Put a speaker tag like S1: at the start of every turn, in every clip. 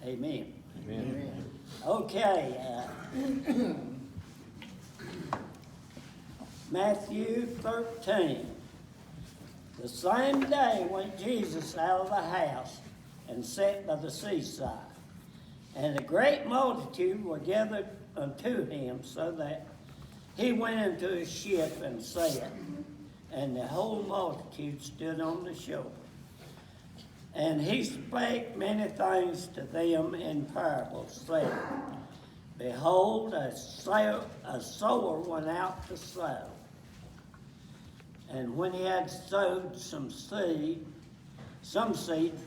S1: Amen.
S2: Amen.
S1: Okay. Matthew 13. The same day went Jesus out of the house and sat by the seaside. And a great multitude were gathered unto him, so that he went into a ship and sat, and the whole multitude stood on the shore. And he spake many things to them in parables, saying, Behold, a sower went out to sow. And when he had sowed some seed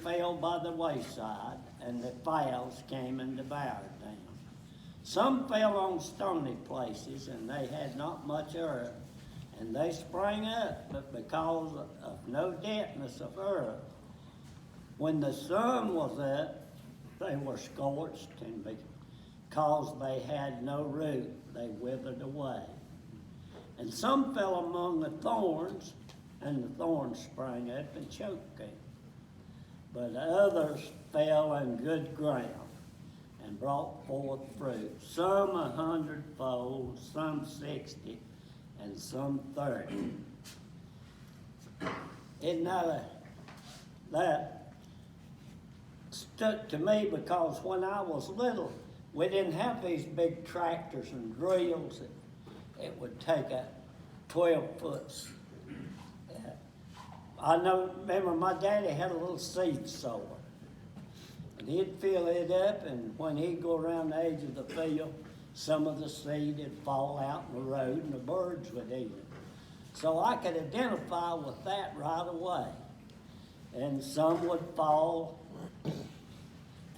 S1: fell by the wayside, and the fowls came and devoured them. Some fell on stony places, and they had not much earth, and they sprang up, but because of no dampness of earth, when the sun was up, they were scorched, and because they had no root, they withered away. And some fell among the thorns, and the thorns sprang up and choked them. But others fell on good ground and brought forth fruit, some 100-fold, some 60, and some 30. Isn't that stuck to me, because when I was little, we didn't have these big tractors and drills. It would take a 12-foot. Remember my daddy had a little seed sower. And he'd fill it up, and when he'd go around the edge of the field, some of the seed would fall out in the road, and the birds would eat it. So I could identify with that right away. And some would fall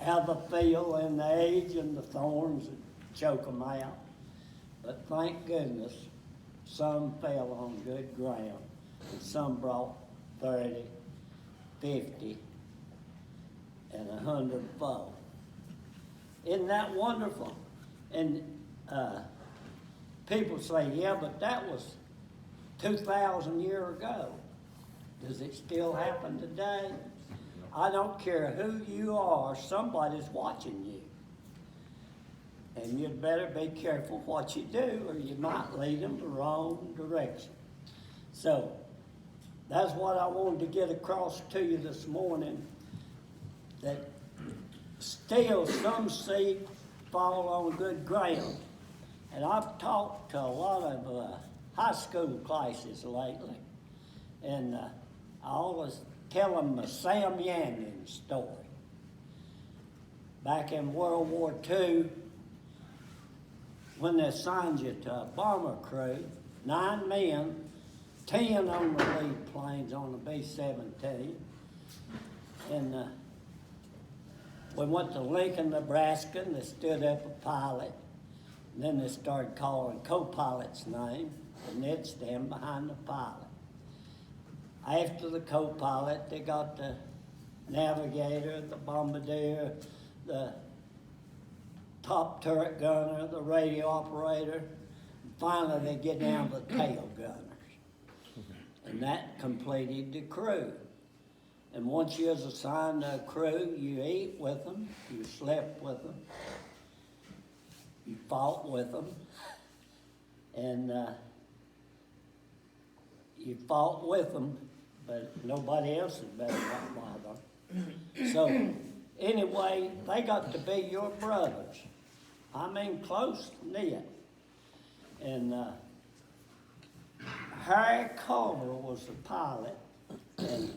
S1: out of the field in the edge, and the thorns would choke them out. But thank goodness, some fell on good ground, and some brought 30, 50, and 100-fold. Isn't that wonderful? And people say, yeah, but that was 2,000 years ago. Does it still happen today? I don't care who you are, somebody's watching you. And you'd better be careful what you do, or you might lead them the wrong direction. So, that's what I wanted to get across to you this morning, that still some seed fall on good ground. And I've talked to a lot of high school classes lately, and I always tell them the Sam Yannon story. Back in World War II, when they assigned you to a bomber crew, 9 men, 10 on the lead planes on the B-17, and we went to Lincoln, Nebraska, and they stood up a pilot, and then they started calling co-pilot's name, and they'd stand behind the pilot. After the co-pilot, they got the navigator, the bombardier, the top turret gunner, the radio operator, and finally they get down to the tail gunners. And that completed the crew. And once you was assigned to a crew, you ate with them, you slept with them, you fought with them, and you fought with them, but nobody else had better not bother. So anyway, they got to be your brothers. I mean, close knit. And Harry Culver was the pilot, and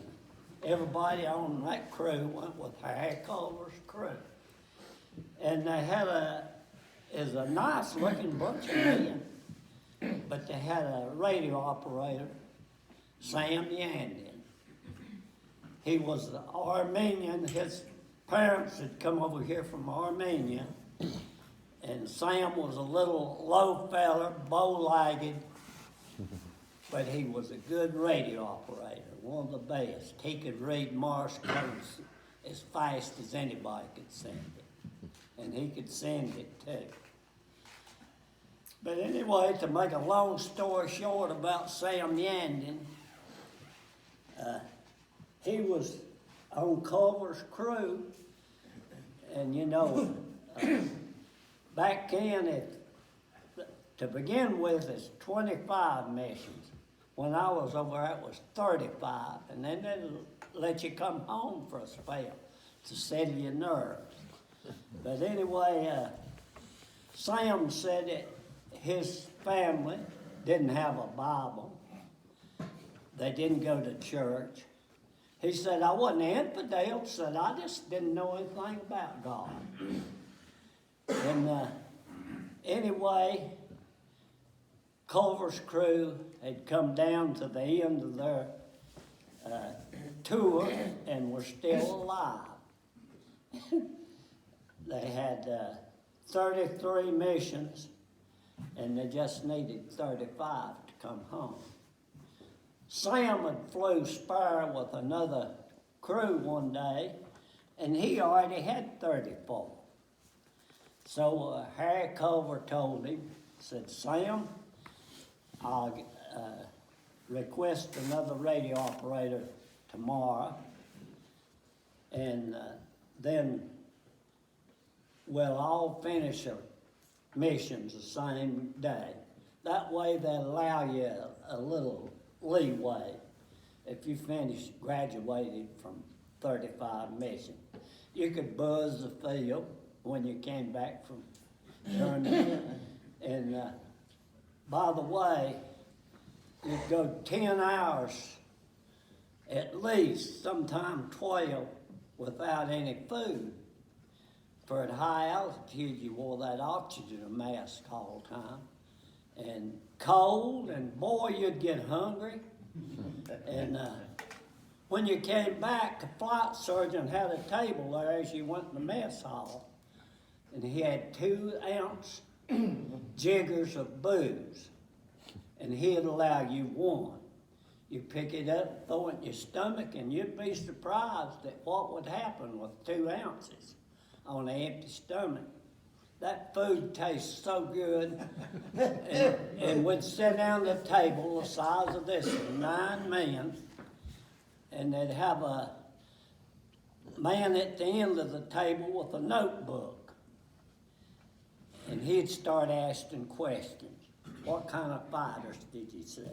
S1: everybody on that crew went with Harry Culver's crew. And they had a nice looking bunch of men, but they had a radio operator, Sam Yannon. He was the Armenian. His parents had come over here from Armenia, and Sam was a little low feller, bow-legged, but he was a good radio operator, one of the best. He could read Morse codes as fast as anybody could send it, and he could send it too. But anyway, to make a long story short about Sam Yannon, he was on Culver's crew, And you know, back then, to begin with, it's 25 missions. When I was over there, it was 35, and then they'd let you come home for a spell to settle your nerves. But anyway, Sam said that his family didn't have a Bible. They didn't go to church. He said, I wasn't an infidel, said I just didn't know anything about God. And anyway, Culver's crew had come down to the end of their tour and were still alive. They had 33 missions, and they just needed 35 to come home. Sam had flew spare with another crew one day, and he already had 34. So Harry Culver told him, said, Sam, I'll request another radio operator tomorrow, and then we'll all finish our missions the same day. That way they'll allow you a little leeway if you graduated from 35 missions. You could buzz the field when you came back from Germany. And by the way, you'd go 10 hours at least, sometime 12, without any food. For at high altitude, you wore that oxygen mask all the time. And cold, and boy, you'd get hungry. And when you came back, the flight surgeon had a table there as you went in the mess hall. And he had 2-ounce jiggers of booze. And he'd allow you one. You pick it up, throw it in your stomach, and you'd be surprised at what would happen with 2 ounces on an empty stomach. That food tastes so good. and we'd sit down at a table the size of this, 9 men, and they'd have a man at the end of the table with a notebook. And he'd start asking questions. What kind of fighters did you see?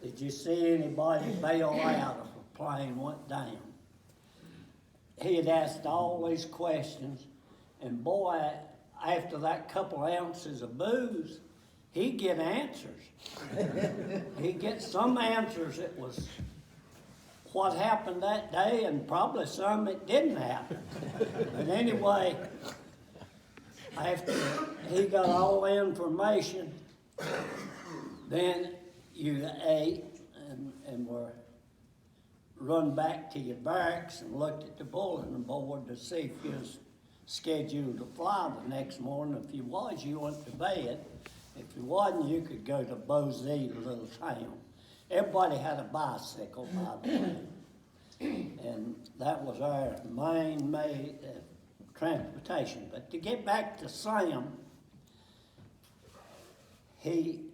S1: Did you see anybody bail out if a plane went down? He had asked all these questions, and boy, after that couple ounces of booze, he'd get answers. He'd get some answers that was what happened that day, and probably some that didn't happen. But anyway, after he got all the information, then you ate and were run back to your barracks and looked at the bulletin board to see if you was scheduled to fly the next morning. If you was, you went to bed. If you wasn't, you could go to Boise, the little town. Everybody had a bicycle, by the way. And that was our main transportation. But to get back to Sam,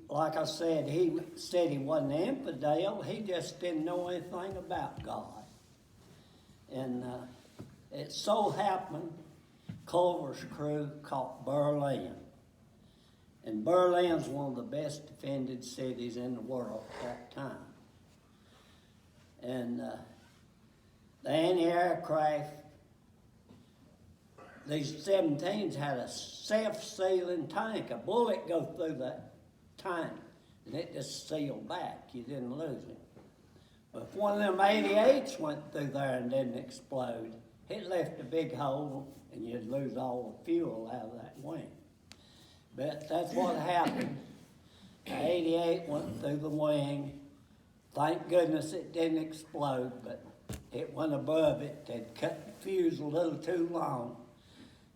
S1: like I said, he said he wasn't an infidel. He just didn't know anything about God. And it so happened Culver's crew caught Berlin. And Berlin's one of the best defended cities in the world at that time. And the anti-aircraft, these 17s had a self-sealing tank. A bullet go through that tank, and it just sealed back. You didn't lose it. But if one of them 88s went through there and didn't explode, it left a big hole, and you'd lose all the fuel out of that wing. But that's what happened. The 88 went through the wing. Thank goodness it didn't explode, but it went above it. They'd cut the fuse a little too long.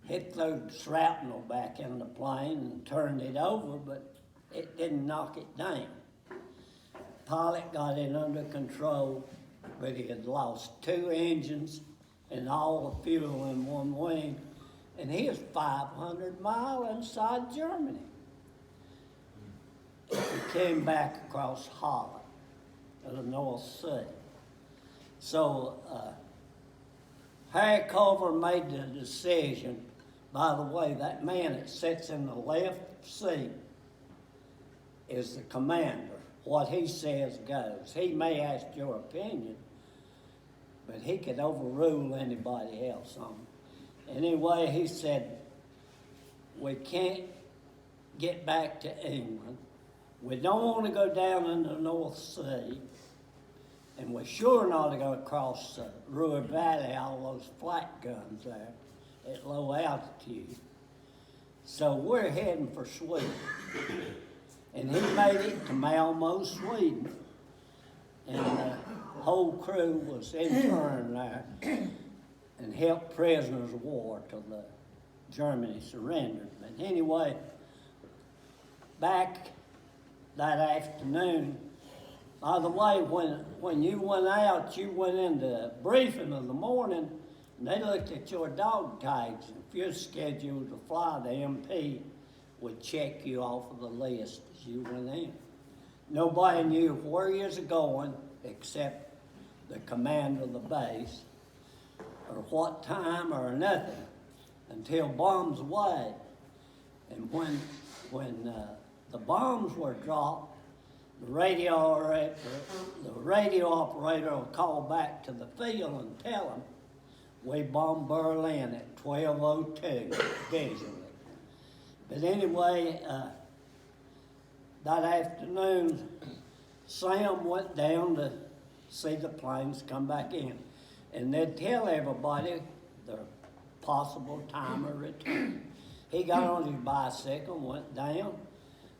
S1: It threw shrapnel back in the plane and turned it over, but it didn't knock it down. Pilot got it under control, but he had lost 2 engines and all the fuel in one wing, and he was 500 miles inside Germany. He came back across Holland to the North Sea. So Harry Culver made the decision. By the way, that man that sits in the left seat is the commander. What he says goes. He may ask your opinion, but he could overrule anybody else on it. Anyway, he said, we can't get back to England. We don't want to go down in the North Sea. And we're sure not to go across the Ruhr Valley, all those flat guns there at low altitude. So we're heading for Sweden. And he made it to Malmo, Sweden. And the whole crew was interned there and helped prisoners of war till the Germany surrendered. But anyway, back that afternoon, by the way, when you went out, you went into briefing in the morning, and they looked at your dog tags. If you're scheduled to fly, the MP would check you off of the list as you went in. Nobody knew where you was going except the commander of the base, or what time or nothing, until bombs away. And when the bombs were dropped, the radio operator will call back to the field and tell them, we bombed Berlin at 12:02 visually. But anyway, that afternoon, Sam went down to see the planes come back in. And they'd tell everybody the possible time of return. He got on his bicycle and went down,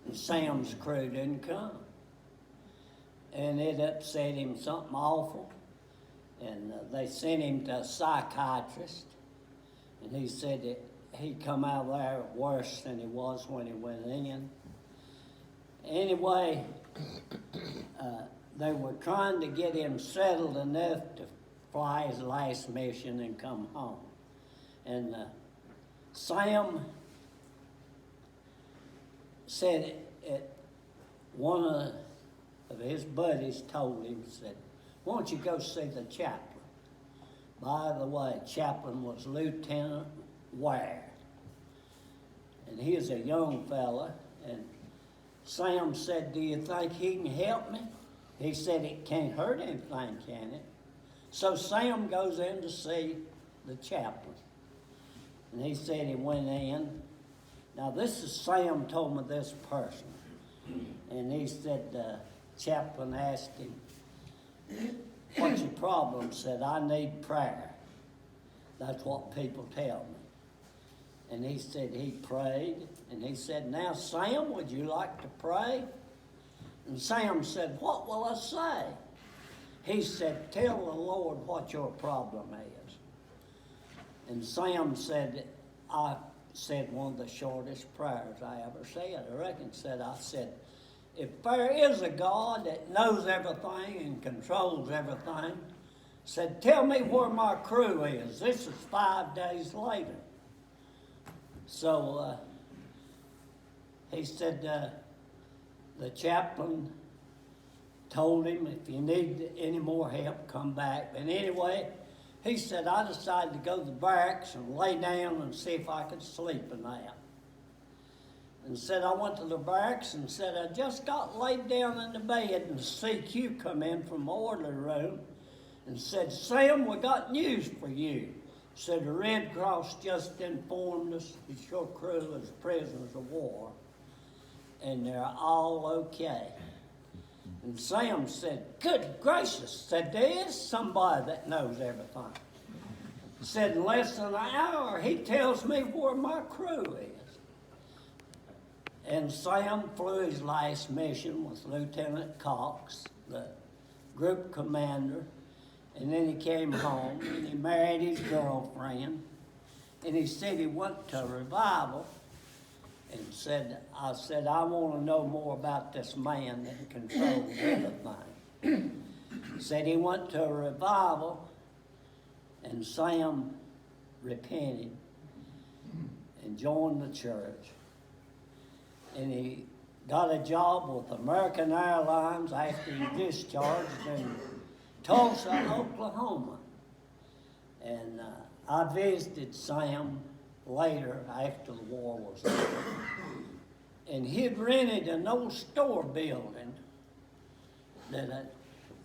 S1: and Sam's crew didn't come. And it upset him something awful. And they sent him to a psychiatrist. And he said that he'd come out of there worse than he was when he went in. Anyway, they were trying to get him settled enough to fly his last mission and come home. And Sam said one of his buddies told him, said, why don't you go see the chaplain? By the way, chaplain was Lieutenant Ware. And he was a young fella. And Sam said, do you think he can help me? He said, it can't hurt anything, can it? So Sam goes in to see the chaplain. And he said he went in. Now this is Sam told me this person. And he said, the chaplain asked him, what's your problem? Said, I need prayer. That's what people tell me. And he said he prayed. And he said, now Sam, would you like to pray? And Sam said, what will I say? He said, tell the Lord what your problem is. And Sam said, I said one of the shortest prayers I ever said. I said, if there is a God that knows everything and controls everything, said, tell me where my crew is. This is 5 days later. So he said, the chaplain told him, if you need any more help, come back. And anyway, he said, I decided to go to the barracks and lay down and see if I could sleep a nap. And said, I went to the barracks and said, I just got laid down in the bed and CQ come in from the orderly room and said, Sam, we got news for you. Said, the Red Cross just informed us that your crew is prisoners of war and they're all okay. And Sam said, good gracious, said, there is somebody that knows everything. Said, in less than an hour, he tells me where my crew is. And Sam flew his last mission with Lieutenant Cox, the group commander, and then he came home and he married his girlfriend. And he said he went to a revival and said, I want to know more about this man that controls everything. Said he went to a revival and Sam repented and joined the church. And he got a job with American Airlines after he discharged in Tulsa, Oklahoma. And I visited Sam later after the war was over, and he'd rented an old store building that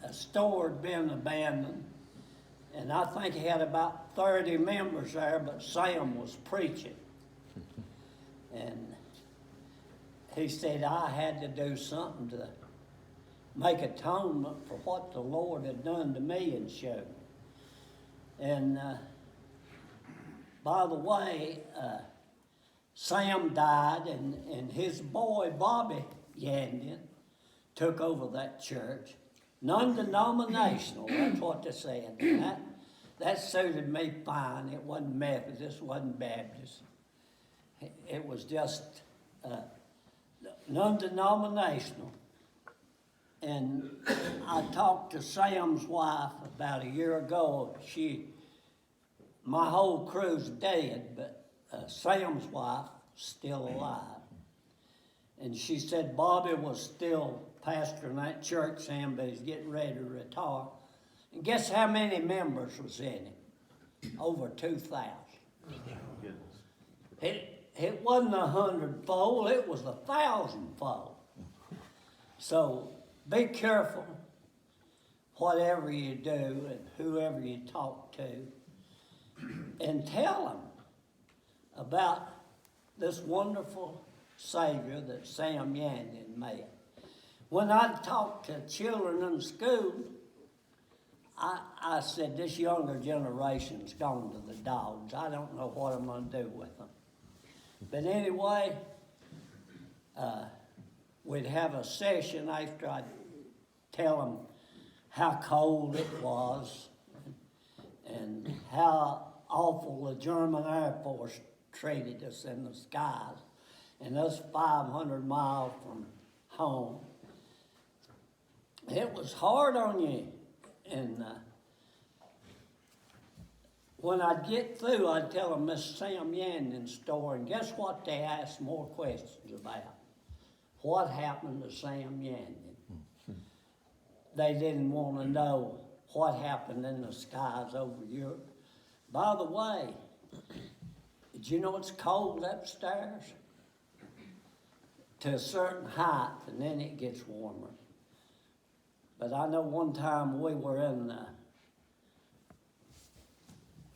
S1: a store had been abandoned, and I think he had about 30 members there, but Sam was preaching. And he said I had to do something to make atonement for what the Lord had done to me and showed. And by the way, Sam died, and his boy Bobby Yandian took over that church. Non-denominational, that's what they said. And that suited me fine. It wasn't Methodist, wasn't Baptist. It was just non-denominational. And I talked to Sam's wife about a year ago. My whole crew's dead, but Sam's wife still alive. And she said Bobby was still pastoring that church, Sam, but he's getting ready to retire. And guess how many members was in it? Over 2,000. It wasn't 100-fold, it was 1,000-fold. So be careful whatever you do and whoever you talk to, and tell them about this wonderful Savior that Sam Yandian met. When I talk to children in school, I said, this younger generation's gone to the dogs. I don't know what I'm going to do with them. But anyway, we'd have a session after I'd tell them how cold it was and how awful the German Air Force treated us in the skies, and us 500 miles from home. It was hard on you. And when I'd get through, I'd tell them Miss Sam Yandian's story, and guess what they asked more questions about? What happened to Sam Yandian? They didn't want to know what happened in the skies over Europe. By the way, did you know it's cold upstairs? To a certain height, and then it gets warmer. But I know one time we were in the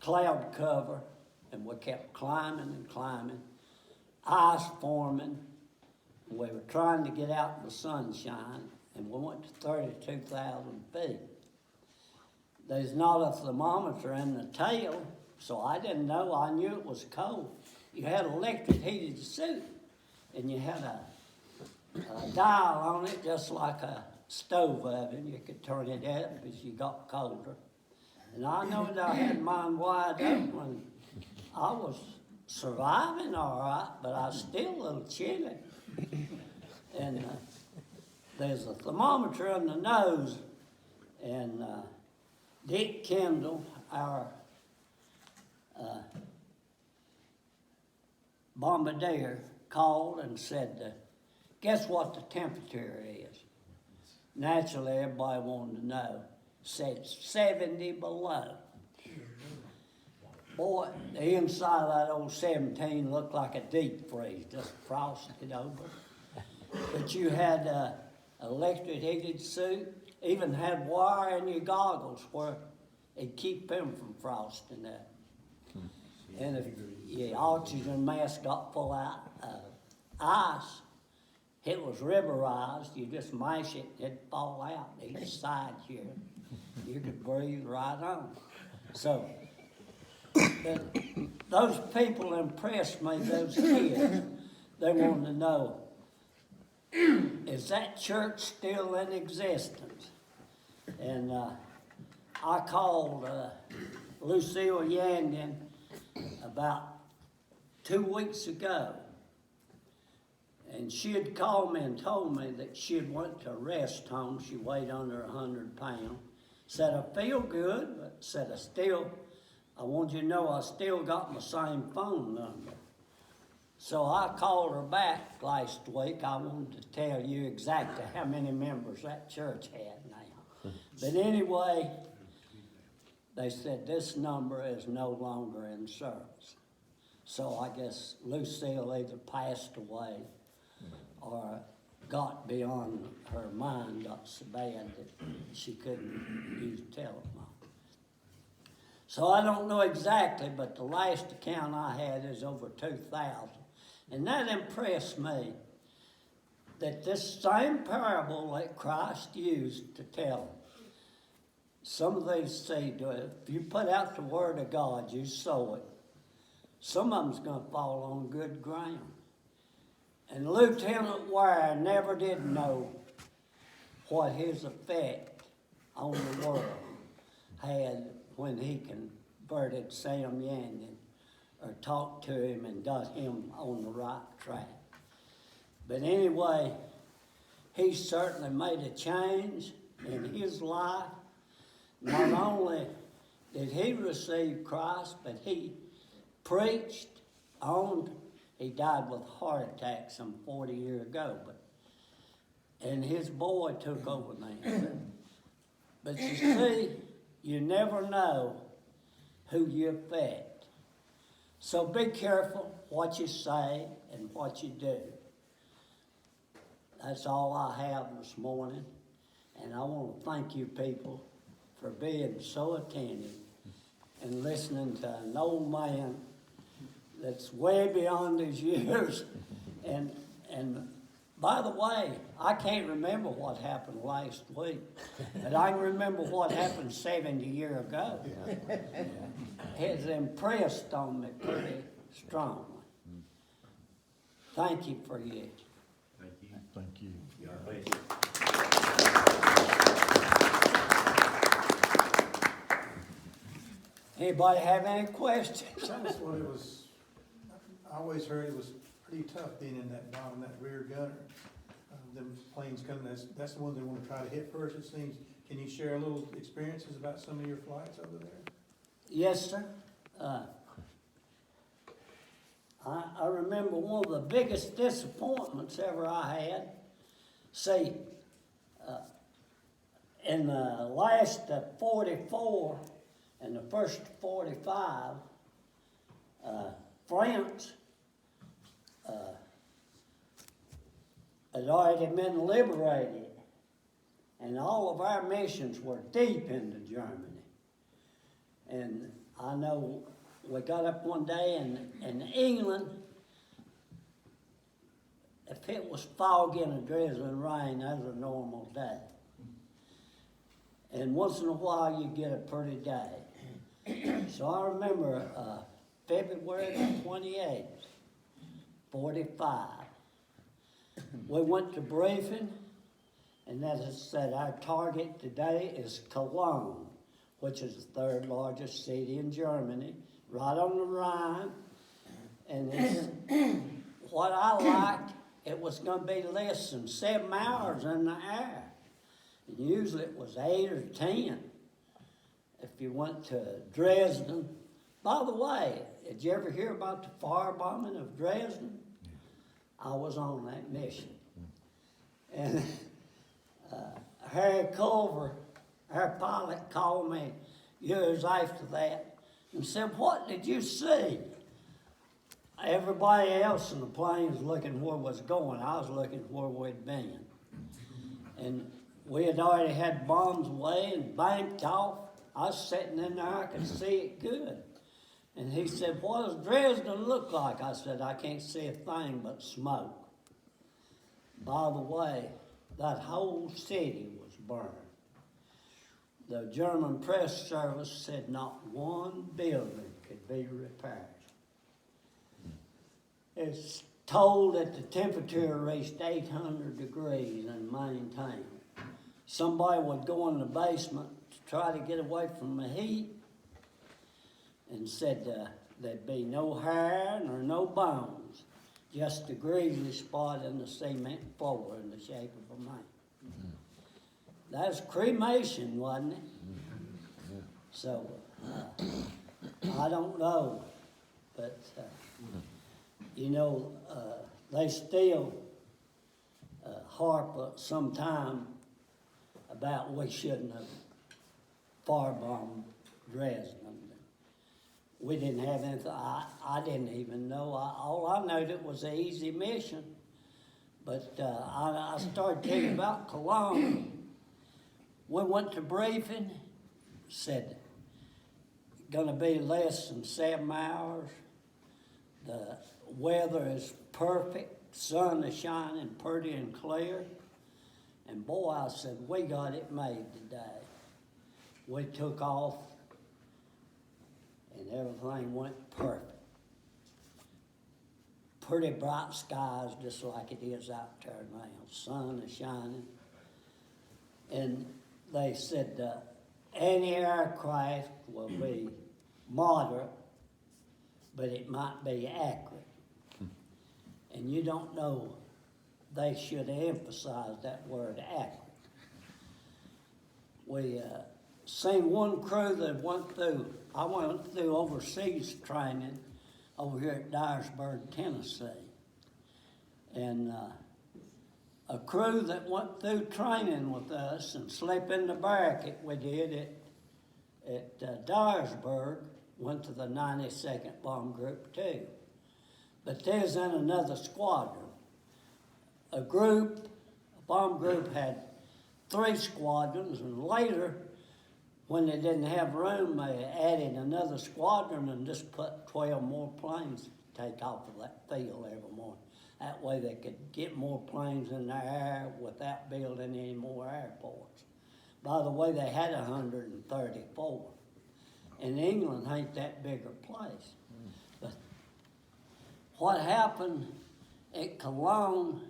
S1: cloud cover, and we kept climbing and climbing, ice forming, and we were trying to get out in the sunshine, and we went to 32,000 feet. There's not a thermometer in the tail, so I didn't know. I knew it was cold. You had an electric heated suit, and you had a dial on it just like a stove oven. You could turn it up as you got colder. And I know that I had mine wide open when I was surviving all right, but I was still a little chilly. And there's a thermometer in the nose, and Dick Kendall, our bombardier, called and said, guess what the temperature is? Naturally, everybody wanted to know. Said 70 below. Boy, the inside of that old 17 looked like a deep freeze, just frosted over. But you had an electric heated suit, even had wire in your goggles where it'd keep them from frosting up. And if your oxygen mask got full out of ice, it was rubberized. You just mash it, it'd fall out each side here. You could breathe right on. So, those people impressed me, those kids. They wanted to know, is that church still in existence? And I called Lucille Yandian about 2 weeks ago. And she had called me and told me that she had went to a rest home. She weighed under 100 pounds. Said, I feel good, but said, I want you to know I still got my same phone number. So I called her back last week. I wanted to tell you exactly how many members that church had now. But anyway, they said this number is no longer in service. So I guess Lucille either passed away or got beyond her mind, got so bad that she couldn't use the telephone. So I don't know exactly, but the last account I had is over 2,000. And that impressed me, that this same parable that Christ used to tell some of these seed, if you put out the word of God, you sow it, some of them's going to fall on good ground. And Lieutenant Wire never did know what his effect on the world had when he converted Sam Yandian or talked to him and got him on the right track. But anyway, he certainly made a change in his life. Not only did he receive Christ, but he preached on. He died with a heart attack some 40 years ago, and his boy took over then. But you see, you never know who you affect. So be careful what you say and what you do. That's all I have this morning. And I want to thank you people for being so attentive and listening to an old man that's way beyond his years. And by the way, I can't remember what happened last week, but I can remember what happened 70 years ago. It's impressed on me pretty strongly. Thank you for your.
S2: Thank you.
S3: Thank you.
S2: God bless you.
S1: Anybody have any questions?
S4: That's what it was. I always heard it was pretty tough being in that bottom, that rear gunner. Them planes coming, that's the one they want to try to hit first, it seems. Can you share a little experiences about some of your flights over there?
S1: Yes, sir. I remember one of the biggest disappointments ever I had. See, in the last 44 and the first 45, France had already been liberated, and all of our missions were deep into Germany. And I know we got up one day in England, if it was foggy and a drizzling rain, that was a normal day. And once in a while you get a pretty day. So I remember February 28th, 45. We went to briefing, and as I said, our target today is Cologne, which is the third largest city in Germany, right on the Rhine. And it's, what I liked, it was going to be less than 7 hours in the air. And usually it was 8 or 10 if you went to Dresden. By the way, did you ever hear about the firebombing of Dresden? I was on that mission. And Harry Culver, our pilot, called me years after that and said, "What did you see?" Everybody else in the plane was looking where it was going. I was looking where we'd been. And we had already had bombs away and banked off. I was sitting in there, I could see it good. And he said, "What does Dresden look like?" I said, "I can't see a thing but smoke." By the way, that whole city was burned. The German press service said not one building could be repaired. It's told that the temperature reached 800 degrees and maintained. Somebody would go in the basement to try to get away from the heat, and said there'd be no hair nor no bones, just a greasy spot in the cement floor in the shape of a man. That's cremation, wasn't it? So, I don't know, but, they still harp sometime about we shouldn't have firebombed Dresden. We didn't have anything, I didn't even know, all I knew it was an easy mission. But I started telling about Cologne. We went to briefing, said, gonna be less than 7 hours. The weather is perfect, sun is shining pretty and clear. And boy, I said, we got it made today. We took off and everything went perfect. Pretty bright skies, just like it is out there now. Sun is shining. And they said anti-aircraft will be moderate, but it might be accurate. And you don't know, they should have emphasized that word accurate. We seen one crew that went through, I went through overseas training over here at Dyersburg, Tennessee. And a crew that went through training with us and slept in the barrack we did at Dyersburg, went to the 92nd Bomb Group too. But there's in another squadron. A bomb group had 3 squadrons, and later, when they didn't have room, they added another squadron and just put 12 more planes to take off of that field every morning. That way they could get more planes in the air without building any more airports. By the way, they had 134. And England ain't that big a place. But what happened at Cologne,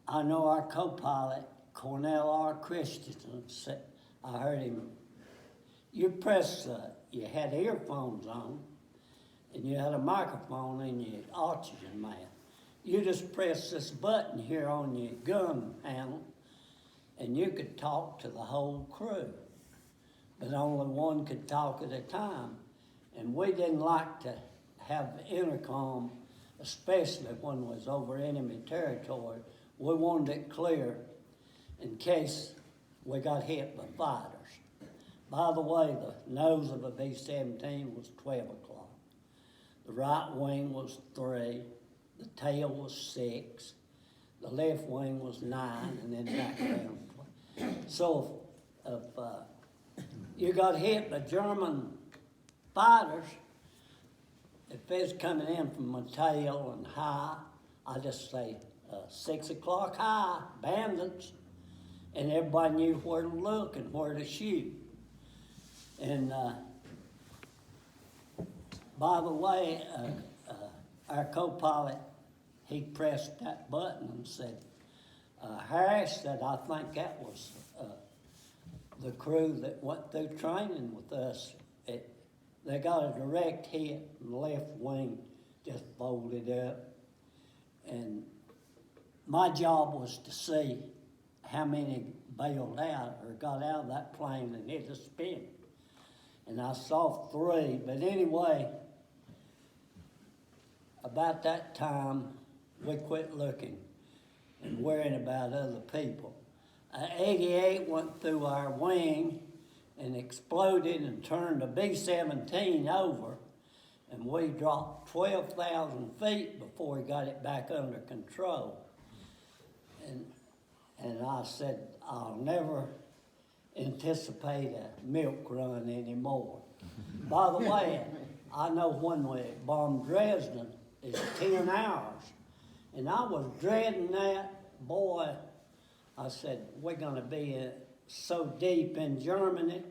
S1: I know our co-pilot, Cornell R. Christensen, said, I heard him, you had earphones on, and you had a microphone in your oxygen mask. You just press this button here on your gun handle, and you could talk to the whole crew. But only one could talk at a time. And we didn't like to have intercom, especially when it was over enemy territory. We wanted it clear in case we got hit by fighters. By the way, the nose of a B-17 was 12 o'clock. The right wing was 3, the tail was 6, the left wing was 9, and then back down. So if you got hit by German fighters, if it's coming in from a tail and high, I just say 6 o'clock high, bandits, and everybody knew where to look and where to shoot. And by the way, our co-pilot, he pressed that button and said, Harris said, I think that was the crew that went through training with us. They got a direct hit, and the left wing just folded up. And my job was to see how many bailed out or got out of that plane and hit a spin. And I saw 3, but anyway, about that time, we quit looking and worrying about other people. 88 went through our wing and exploded and turned a B-17 over, and we dropped 12,000 feet before we got it back under control. And I said, I'll never anticipate a milk run anymore. By the way, I know when we bombed Dresden, it's 10 hours. And I was dreading that. Boy, I said, we're gonna be so deep in Germany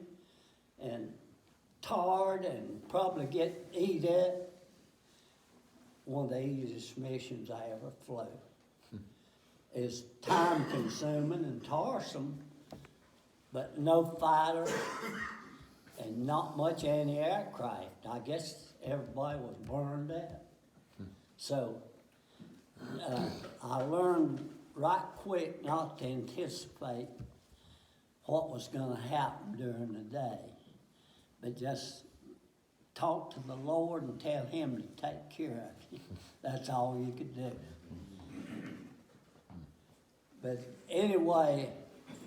S1: and tired and probably eat up. One of the easiest missions I ever flew. Is time consuming and tiresome, but no fighter and not much anti-aircraft. I guess everybody was burned out. So I learned right quick not to anticipate what was gonna happen during the day, but just talk to the Lord and tell him to take care of you. That's all you could do. But anyway,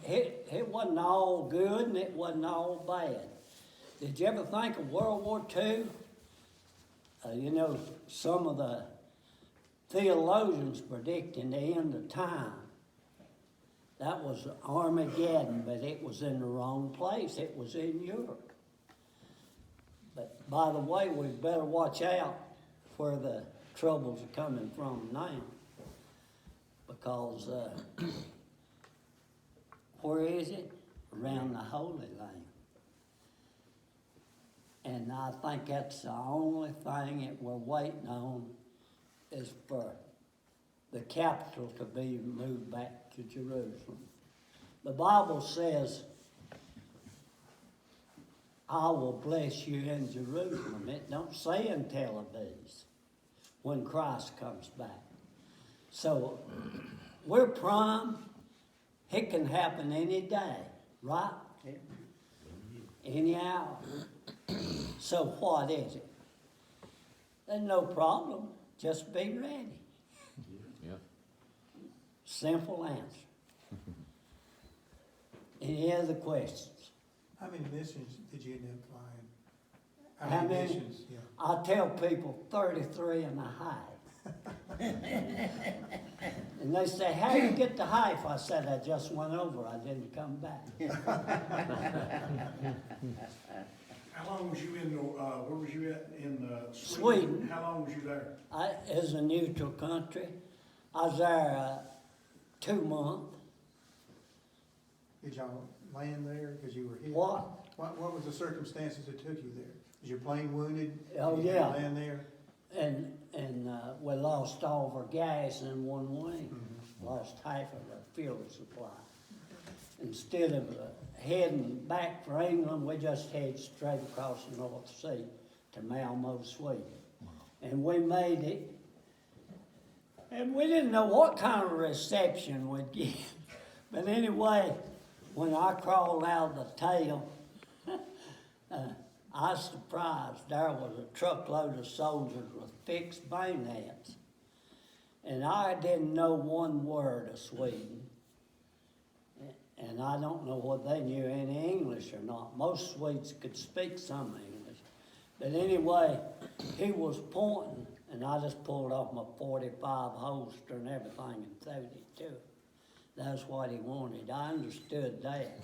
S1: it wasn't all good and it wasn't all bad. Did you ever think of World War II? You know, some of the theologians predicting the end of time. That was Armageddon, but it was in the wrong place. It was in Europe. But by the way, we better watch out where the troubles are coming from now. Because where is it? Around the Holy Land. And I think that's the only thing that we're waiting on is for the capital to be moved back to Jerusalem. The Bible says, I will bless you in Jerusalem. It don't say in Tel Aviv when Christ comes back. So we're prime. It can happen any day, right? Any hour. So what is it? There's no problem. Just be ready.
S2: Yep.
S1: Simple answer. Any other questions?
S4: How many missions did you end up flying?
S1: How many?
S4: missions? Yeah.
S1: I tell people 33 and a half. And they say, how do you get the half? I said, I just went over. I didn't come back.
S3: How long was you in, where was you at in
S1: Sweden.
S3: How long was you there?
S1: As a neutral country, I was there 2 months.
S4: Did y'all land there because you were hit?
S1: What?
S4: What was the circumstances that took you there? Was your plane wounded?
S1: Oh,
S4: Did you
S1: yeah.
S4: land there?
S1: And we lost all of our gas in one wing. Lost half of our fuel supply. Instead of heading back for England, we just headed straight across the North Sea to Malmo, Sweden. And we made it. And we didn't know what kind of reception we'd get. But anyway, when I crawled out of the tail, I was surprised. There was a truckload of soldiers with fixed bayonets. And I didn't know one word of Sweden. And I don't know whether they knew any English or not. Most Swedes could speak some English. But anyway, he was pointing, and I just pulled off my .45 holster and everything and threw it to him. That's what he wanted. I understood that.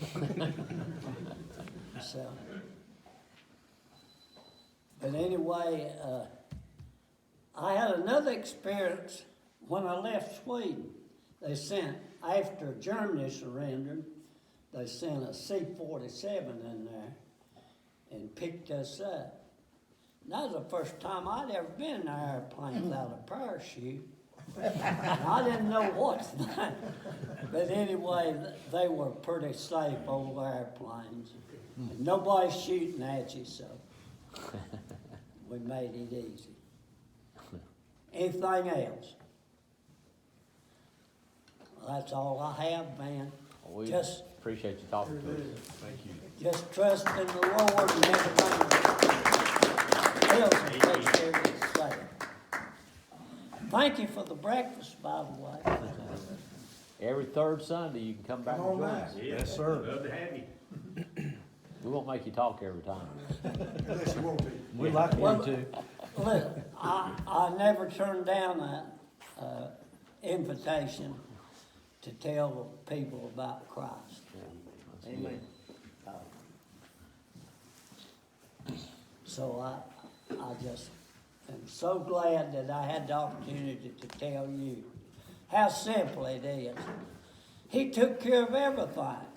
S1: So, but anyway, I had another experience when I left Sweden. They sent, after Germany surrendered, they sent a C-47 in there and picked us up. And that was the first time I'd ever been in an airplane without a parachute. And I didn't know what's that. But anyway, they were pretty safe old airplanes. And nobody's shooting at you, so we made it easy. Anything else? Well, that's all I have, man.
S2: We
S1: Just
S2: appreciate you talking to us.
S3: Thank you.
S1: Just trust in the Lord and everything else will take care of itself. Thank you for the breakfast, by the way.
S2: Every third Sunday, you can come back and join us.
S3: Yes, sir. Love to have you.
S2: We won't make you talk every time.
S4: Unless you want to.
S5: We like
S1: Well,
S5: you too.
S1: Look, I never turned down an invitation to tell people about Christ.
S2: Amen.
S1: So I just am so glad that I had the opportunity to tell you how simple it is. He took care of everything.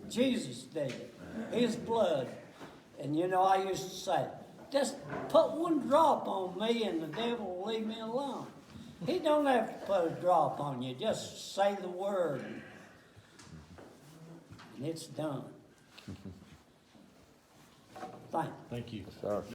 S1: Jesus did it. His blood. And you know, I used to say, just put one drop on me and the devil will leave me alone. He don't have to put a drop on you. Just say the word. And it's done. Thank you.
S5: Thank you.
S2: Sir.